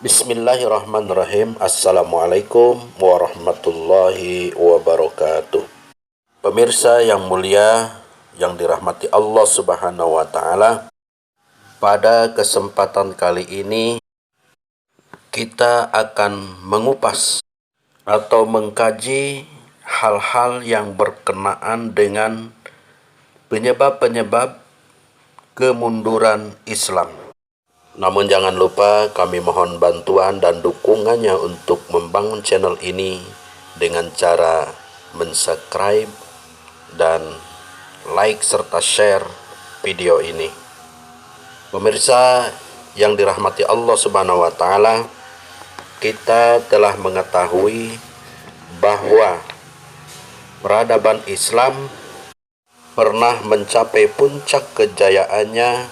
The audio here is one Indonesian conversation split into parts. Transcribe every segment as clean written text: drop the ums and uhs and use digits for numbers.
Bismillahirrahmanirrahim. Assalamualaikum warahmatullahi wabarakatuh. Pemirsa yang mulia, yang dirahmati Allah Subhanahu wa Ta'ala, pada kesempatan kali ini kita akan mengupas atau mengkaji hal-hal yang berkenaan dengan penyebab-penyebab kemunduran Islam. Namun jangan lupa kami mohon bantuan dan dukungannya untuk membangun channel ini dengan cara mensubscribe dan like serta share video ini. Pemirsa yang dirahmati Allah Subhanahu wa Ta'ala, kita telah mengetahui bahwa peradaban Islam pernah mencapai puncak kejayaannya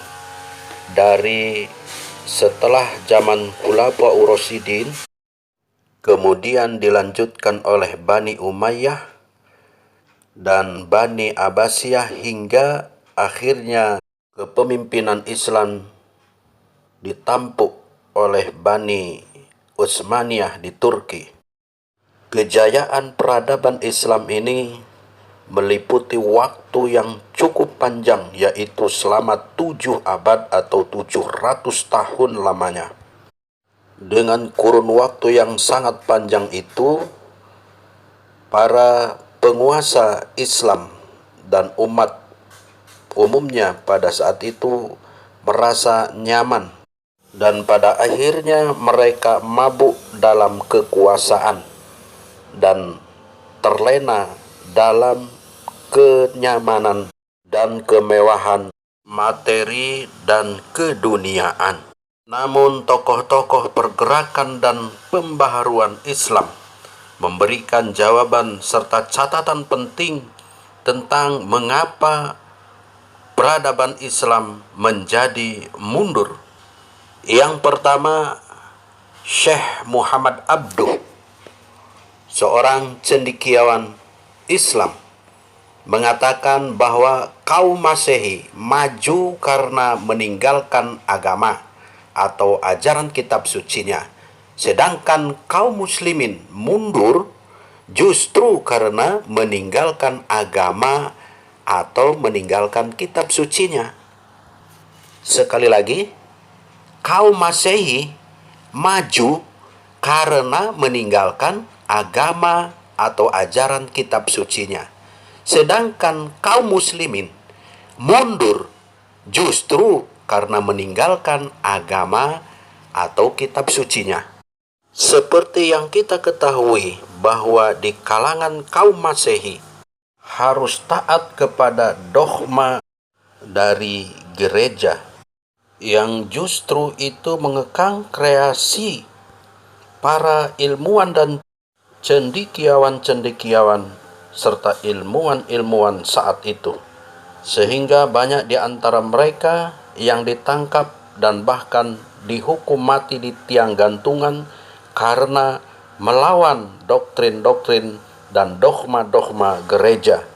dari setelah zaman Khulafaur Rasyidin, kemudian dilanjutkan oleh Bani Umayyah dan Bani Abbasiyah hingga akhirnya kepemimpinan Islam ditampuk oleh Bani Utsmaniyah di Turki. Kejayaan peradaban Islam ini meliputi waktu yang cukup panjang, yaitu selama 7 abad atau 700 tahun lamanya. Dengan kurun waktu yang sangat panjang itu, para penguasa Islam dan umat umumnya pada saat itu merasa nyaman, dan pada akhirnya mereka mabuk dalam kekuasaan dan terlena dalam kenyamanan dan kemewahan materi dan keduniaan. Namun tokoh-tokoh pergerakan dan pembaharuan Islam memberikan jawaban serta catatan penting tentang mengapa peradaban Islam menjadi mundur. Yang pertama, Syekh Muhammad Abduh, seorang cendekiawan Islam, mengatakan bahwa kaum Masehi maju karena meninggalkan agama atau ajaran kitab sucinya, sedangkan kaum muslimin mundur justru karena meninggalkan agama atau meninggalkan kitab sucinya. Sekali lagi, kaum Masehi maju karena meninggalkan agama atau ajaran kitab sucinya, sedangkan kaum muslimin mundur justru karena meninggalkan agama atau kitab sucinya. Seperti yang kita ketahui bahwa di kalangan kaum Masehi harus taat kepada dogma dari gereja, yang justru itu mengekang kreasi para ilmuwan dan cendekiawan-cendekiawan serta ilmuwan-ilmuwan saat itu, sehingga banyak di antara mereka yang ditangkap dan bahkan dihukum mati di tiang gantungan karena melawan doktrin-doktrin dan dogma-dogma gereja.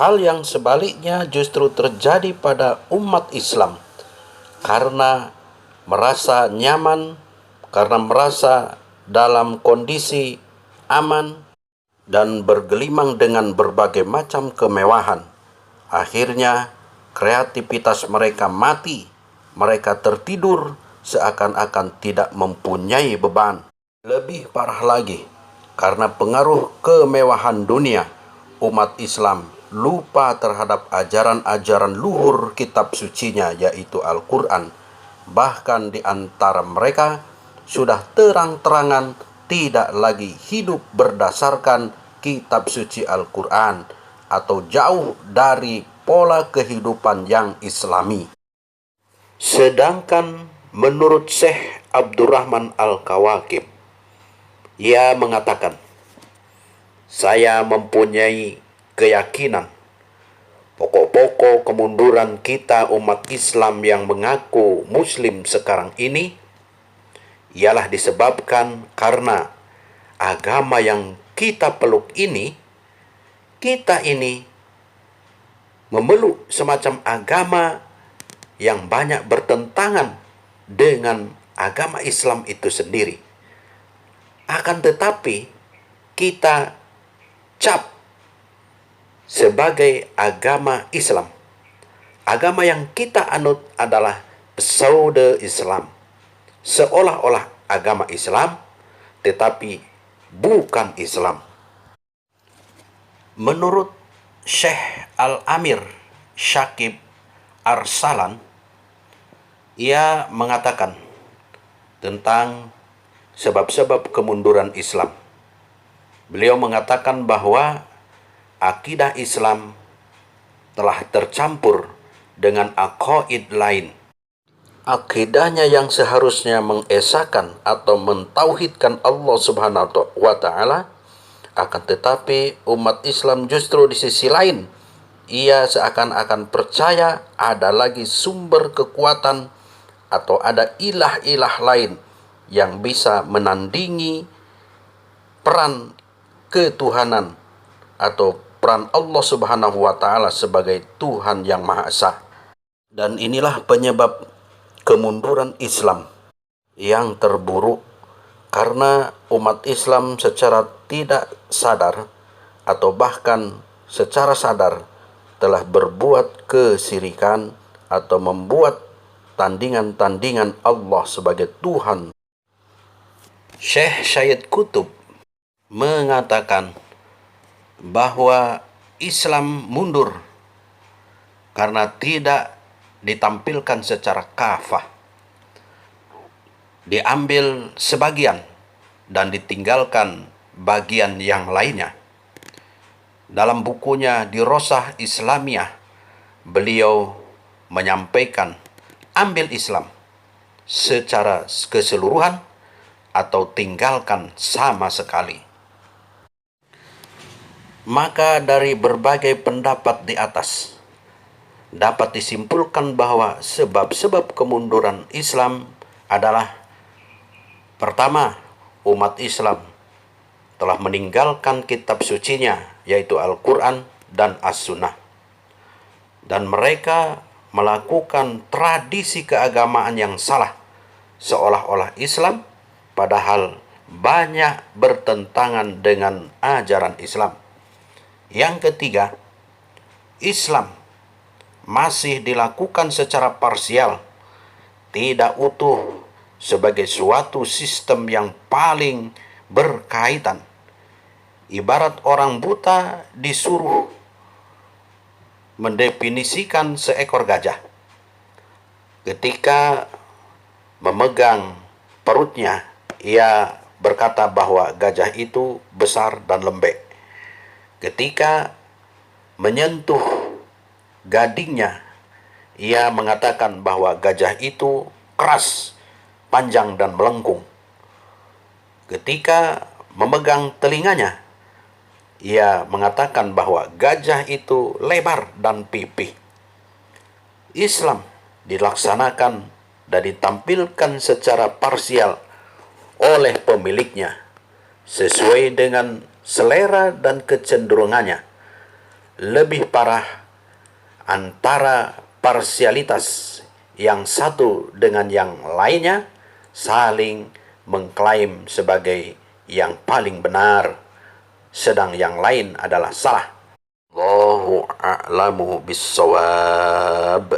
Hal yang sebaliknya justru terjadi pada umat Islam karena merasa nyaman, karena merasa dalam kondisi aman dan bergelimang dengan berbagai macam kemewahan. Akhirnya kreativitas mereka mati, mereka tertidur seakan-akan tidak mempunyai beban. Lebih parah lagi, karena pengaruh kemewahan dunia, umat Islam lupa terhadap ajaran-ajaran luhur kitab sucinya, yaitu Al-Quran. Bahkan di antara mereka sudah terang-terangan tidak lagi hidup berdasarkan kitab suci Al-Quran atau jauh dari pola kehidupan yang islami. Sedangkan menurut Syekh Abdurrahman Al-Kawakib, ia mengatakan, saya mempunyai keyakinan pokok-pokok kemunduran kita umat Islam yang mengaku muslim sekarang ini ialah disebabkan karena agama yang kita peluk ini, kita ini memeluk semacam agama yang banyak bertentangan dengan agama Islam itu sendiri. Akan tetapi kita cap sebagai agama Islam. Agama yang kita anut adalah pseudo Islam. Seolah-olah agama Islam, tetapi bukan Islam. Menurut Syekh Al-Amir Syakib Arsalan, ia mengatakan tentang sebab-sebab kemunduran Islam. Beliau mengatakan bahwa akidah Islam telah tercampur dengan aqaid lain. Akidahnya yang seharusnya mengesahkan atau mentauhidkan Allah Subhanahu wa Ta'ala, akan tetapi umat Islam justru di sisi lain, ia seakan-akan percaya ada lagi sumber kekuatan atau ada ilah-ilah lain yang bisa menandingi peran ketuhanan atau peran Allah Subhanahu wa Ta'ala sebagai Tuhan yang Maha Esa. Dan inilah penyebab kemunduran Islam yang terburuk, karena umat Islam secara tidak sadar atau bahkan secara sadar telah berbuat kesyirikan atau membuat tandingan-tandingan Allah sebagai Tuhan. Syekh Syed Qutb mengatakan bahwa Islam mundur karena tidak ditampilkan secara kafah, diambil sebagian dan ditinggalkan bagian yang lainnya. Dalam bukunya Dirosah Islamiyah, beliau menyampaikan ambil Islam secara keseluruhan atau tinggalkan sama sekali. Maka dari berbagai pendapat di atas, dapat disimpulkan bahwa sebab-sebab kemunduran Islam adalah: pertama, umat Islam telah meninggalkan kitab sucinya, yaitu Al-Quran dan As-Sunnah, dan mereka melakukan tradisi keagamaan yang salah, seolah-olah Islam, padahal banyak bertentangan dengan ajaran Islam. Yang ketiga, Islam masih dilakukan secara parsial, tidak utuh sebagai suatu sistem yang paling berkaitan. Ibarat orang buta disuruh mendefinisikan seekor gajah. Ketika memegang perutnya, ia berkata bahwa gajah itu besar dan lembek. Ketika menyentuh gadingnya, ia mengatakan bahwa gajah itu keras, panjang, dan melengkung. Ketika memegang telinganya, ia mengatakan bahwa gajah itu lebar dan pipih. Islam dilaksanakan dan ditampilkan secara parsial oleh pemiliknya sesuai dengan selera dan kecenderungannya. Lebih parah, antara parsialitas yang satu dengan yang lainnya saling mengklaim sebagai yang paling benar, sedang yang lain adalah salah. Allahu a'lamu bissawab.